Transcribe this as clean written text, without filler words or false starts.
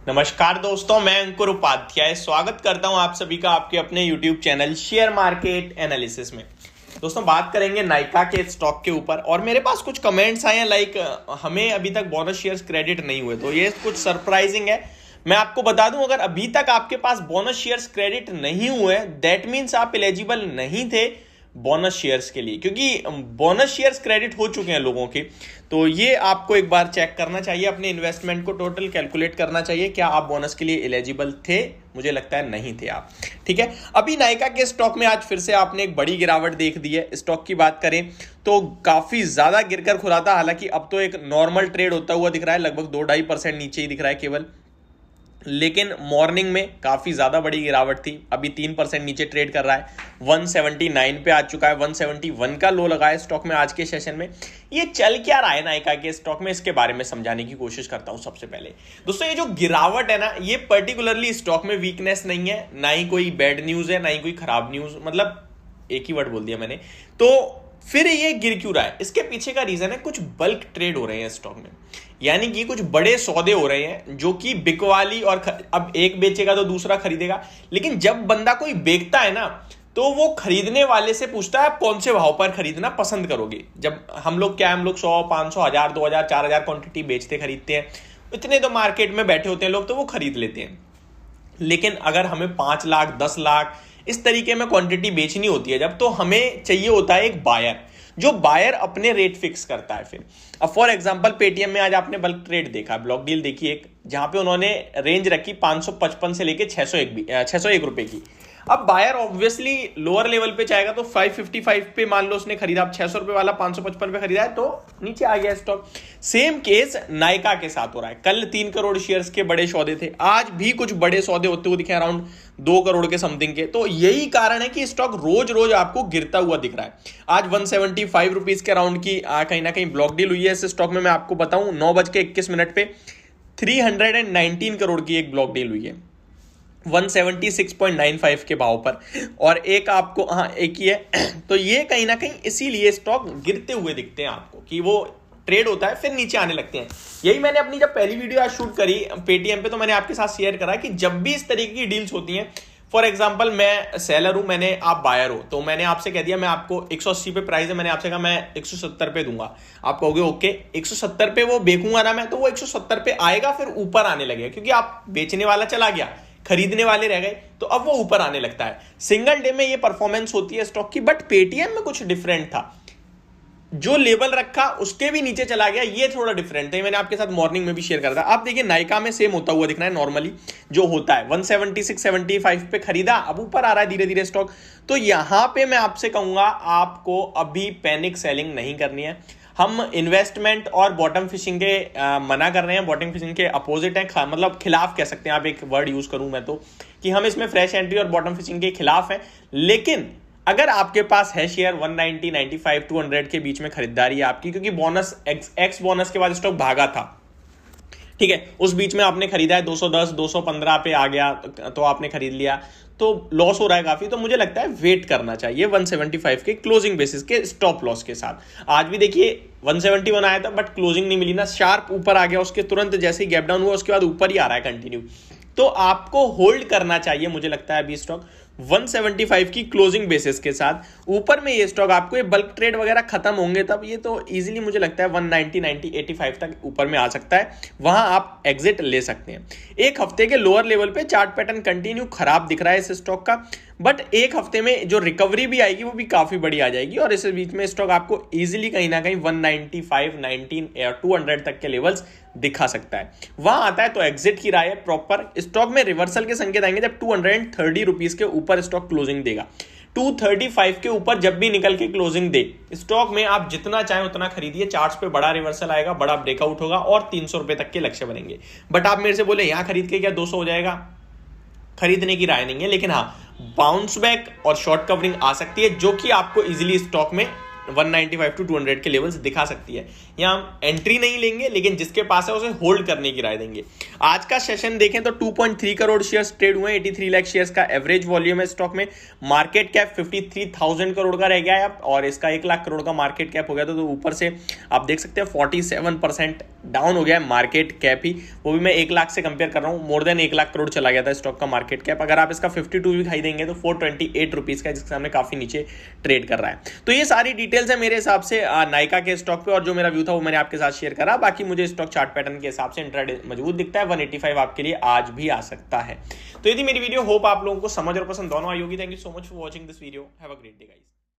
नमस्कार दोस्तों, मैं अंकुर उपाध्याय स्वागत करता हूं आप सभी का आपके अपने YouTube channel share market analysis में। दोस्तों, बात करेंगे नाइका के स्टॉक के ऊपर और मेरे पास कुछ कमेंट्स आए हैं लाइक हमें अभी तक बोनस शेयर्स क्रेडिट नहीं हुए, तो ये कुछ सरप्राइजिंग है। मैं आपको बता दूं, अगर अभी तक आपके पास बोनस शेयर्स क्रेडिट नहीं हुए दैट मीन्स आप एलिजिबल नहीं थे बोनस शेयर्स के लिए, क्योंकि बोनस शेयर्स क्रेडिट हो चुके हैं लोगों के। तो ये आपको एक बार चेक करना चाहिए, अपने इन्वेस्टमेंट को टोटल कैलकुलेट करना चाहिए, क्या आप बोनस के लिए एलिजिबल थे। मुझे लगता है नहीं थे आप। ठीक है, अभी नाइका के स्टॉक में आज फिर से आपने एक बड़ी गिरावट देख दी है। स्टॉक की बात करें तो काफी ज्यादा गिरकर खुला था, हालांकि अब तो एक नॉर्मल ट्रेड होता हुआ दिख रहा है, लगभग 2-2.5% नीचे ही दिख रहा है केवल। लेकिन मॉर्निंग में काफी ज्यादा बड़ी गिरावट थी, अभी 3% नीचे ट्रेड कर रहा है, 179 पे आ चुका है, 171 का लो लगा है स्टॉक में आज के सेशन में। ये चल क्या रहा है नाइका के स्टॉक में, इसके बारे में समझाने की कोशिश करता हूं। सबसे पहले दोस्तों, ये जो गिरावट है ना, ये पर्टिकुलरली स्टॉक में वीकनेस नहीं है, ना ही कोई बैड न्यूज है, ना ही कोई खराब न्यूज, मतलब एक ही वर्ड बोल दिया मैंने। तो फिर ये गिर क्यों रहा है, इसके पीछे का रीजन है कुछ बल्क ट्रेड हो रहे हैं स्टॉक में, यानी कि कुछ बड़े सौदे हो रहे हैं जो कि बिकवाली और अब एक बेचेगा तो दूसरा खरीदेगा। लेकिन जब बंदा कोई बेचता है ना, तो वो खरीदने वाले से पूछता है आप कौन से भाव पर खरीदना पसंद करोगे। जब हम लोग 100, 500, 1000, 2000, 4000 क्वांटिटी बेचते खरीदते हैं, इतने तो मार्केट में बैठे होते हैं लोग, तो वो खरीद लेते हैं। लेकिन अगर हमें 5 लाख 10 लाख इस तरीके में क्वांटिटी बेचनी होती है जब, तो हमें चाहिए होता है एक बायर, जो बायर अपने रेट फिक्स करता है। फिर अब फॉर एग्जांपल पेटीएम में आज आपने बल्क ट्रेड देखा, ब्लॉक डील देखी एक, जहां पे उन्होंने रेंज रखी 555 से लेके 601 रुपए की। अब बायर ऑब्वियसली लोअर लेवल पे चाहेगा, तो 555 पे मान लो उसने खरीदा, अब 600 रुपए वाला 555 पे खरीदा है तो नीचे आ गया स्टॉक। सेम केस नाइका के साथ हो रहा है। कल 3 करोड़ शेयर्स के बड़े सौदे थे, आज भी कुछ बड़े सौदे होते हुए दिखे अराउंड 2 करोड़ के समथिंग के। तो यही कारण है कि स्टॉक रोज रोज आपको गिरता हुआ दिख रहा है। आज 175 रुपीज के अराउंड की कहीं ना कहीं ब्लॉक डील हुई है इस स्टॉक में। मैं आपको बताऊं 9:21 पे 319 करोड़ की एक ब्लॉक डील हुई है 176.95 के भाव पर, और एक आपको एक ही है। तो ये कहीं ना कहीं इसीलिए स्टॉक गिरते हुए दिखते हैं आपको, कि वो ट्रेड होता है फिर नीचे आने लगते हैं। यही मैंने अपनी जब पहली वीडियो आज शूट करी पेटीएम पे, तो मैंने आपके साथ शेयर करा कि जब भी इस तरीके की डील्स होती हैं, फॉर एग्जांपल मैं सेलर हूं, आप बायर हो, तो मैंने आपसे कह दिया मैं आपको 180 पे प्राइस है, मैंने आपसे कहा मैं 170 पे दूंगा, आप कहोगे ओके, 170 पे वो बेचूंगा ना मैं, तो वो 170 पे आएगा, फिर ऊपर आने लगेगा, क्योंकि आप बेचने वाला चला गया, खरीदने वाले रह गए, तो अब वो ऊपर आने लगता है। सिंगल डे में ये परफॉर्मेंस होती है स्टॉक की, बट पेटीएम में कुछ डिफरेंट था, जो लेवल रखा उसके भी नीचे चला गया, ये थोड़ा डिफरेंट है। मैंने आपके साथ मॉर्निंग में भी शेयर करा था। आप देखिए नाइका में सेम होता हुआ दिख रहा है नॉर्मली, जो होता है 176, 75 पे खरीदा, अब ऊपर आ रहा है धीरे धीरे स्टॉक। तो यहां पे मैं आपसे कहूंगा आपको अभी पैनिक सेलिंग नहीं करनी है। हम इन्वेस्टमेंट और बॉटम फिशिंग के मना कर रहे हैं, बॉटम फिशिंग के अपोजिट है, मतलब खिलाफ कह सकते हैं आप, एक वर्ड यूज करूं मैं तो, कि हम इसमें फ्रेश एंट्री और बॉटम फिशिंग के खिलाफ हैं। लेकिन अगर आपके पास है शेयर 190, 95, 200 के बीच में खरीदारी है आपकी, क्योंकि बोनस एक्स बोनस के बाद स्टॉक भागा था, ठीक है, उस बीच में आपने खरीदा है 210, 215 पे आ गया तो आपने खरीद लिया, तो लॉस हो रहा है काफी। तो मुझे लगता है वेट करना चाहिए 175 के क्लोजिंग बेसिस के स्टॉप लॉस के साथ। आज भी देखिए 171 आया था, बट क्लोजिंग नहीं मिली ना, शार्प ऊपर आ गया, उसके तुरंत जैसे ही गैप डाउन हुआ उसके बाद ऊपर ही आ रहा है कंटिन्यू। तो आपको होल्ड करना चाहिए मुझे लगता है अभी स्टॉक 175 की क्लोजिंग बेसिस के साथ। ऊपर में ये स्टॉक आपको ये बल्क ट्रेड वगैरह खत्म होंगे तब ये तो इजीली मुझे लगता है 190, 90, 85 तक ऊपर में आ सकता है, वहां आप एग्जिट ले सकते हैं। एक हफ्ते के लोअर लेवल पे चार्ट पैटर्न कंटिन्यू खराब दिख रहा है इस स्टॉक का, बट एक हफ्ते में जो रिकवरी भी आएगी वो भी काफी बड़ी आ जाएगी, और इस बीच में स्टॉक आपको इजीली कहीं ना कहीं 195, 19 या 200 तक के लेवल्स दिखा सकता है। वहां आता है तो एग्जिट की राय है प्रॉपर। स्टॉक में रिवर्सल के संकेत आएंगे जब 230 रुपीज के ऊपर स्टॉक क्लोजिंग देगा। 235 के ऊपर जब भी निकल के क्लोजिंग दे स्टॉक में, आप जितना चाहे उतना खरीदिए, चार्ट्स पे बड़ा रिवर्सल आएगा, बड़ा ब्रेकआउट होगा और 300 रुपए तक के लक्ष्य बनेंगे। बट आप मेरे से बोले यहां खरीद के क्या 200 हो जाएगा, खरीदने की राय नहीं है, लेकिन हाँ बाउंस बैक और शॉर्ट कवरिंग आ सकती है, जो कि आपको इजीली स्टॉक में 195 टू 200 के लेवल्स दिखा सकती है। यहाँ हम एंट्री नहीं लेंगे, लेकिन जिसके पास है उसे होल्ड करने की राय देंगे। आज का सेशन देखें तो 2.3 करोड़ शेयर्स ट्रेड हुए, 83 लाख शेयर्स का एवरेज वॉल्यूम है स्टॉक में। मार्केट कैप 53,000 करोड़ का रह गया है और इसका 1 लाख करोड़ का मार्केट कैप हो गया। तो ऊपर से आप देख सकते हैं 47% डाउन हो गया है मार्केट कैप ही, वो भी मैं 1 लाख से कंपेयर कर रहा हूँ। मोर देन 1 लाख करोड़ चला गया था स्टॉक का मार्केट कैप। अगर आप इसका 52 भी खाई देंगे तो 428 रुपीज का, जिसके सामने काफी नीचे ट्रेड कर रहा है। तो ये सारी डिटेल्स है मेरे हिसाब से नाइका के स्टॉक पे, और जो मेरा व्यू था वो मैंने आपके साथ शेयर करा। बाकी मुझे स्टॉक चार्ट पैटर्न के हिसाब से इंट्राडे मजबूत दिखता है। 185 आपके लिए आज भी आ सकता है। तो यदि मेरी वीडियो होप आप लोगों को समझ और पसंद दोनों आई होगी। Thank you so much for watching this video. Have a great day guys.